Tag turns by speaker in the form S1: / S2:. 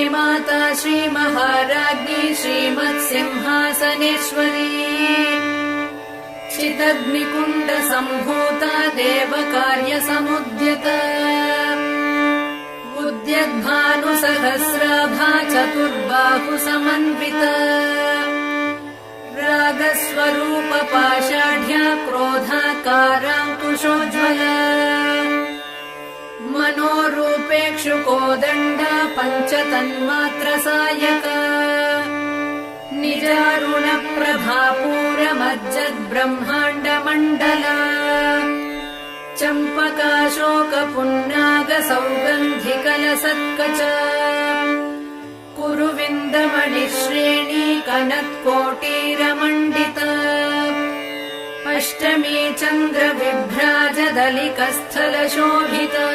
S1: श्रीमाता श्रीमहाराज्ञी श्रीमत्सिंहासनेश्वरी चिदग्निकुण्ड सम्भूता देवकार्यसमुद्यता उद्यद्भानुसहस्राभा चतुर्बाहुसमन्विता रागस्वरूप पाषाढ्या क्रोधाकाराङ्कुशोज्ज्वला मनोरूपेक्षुकोदण्डा पञ्चतन्मात्रसायका निजारुणप्रभापूरमज्जद्ब्रह्माण्डमण्डला चम्पकाशोकपुन्नागसौगन्धिकलसत्कचा कुरुविन्दमणिश्रेणी कनत्कोटीरमण्डिता अष्टमी चन्द्रविभ्राजदलिकस्थलशोभिता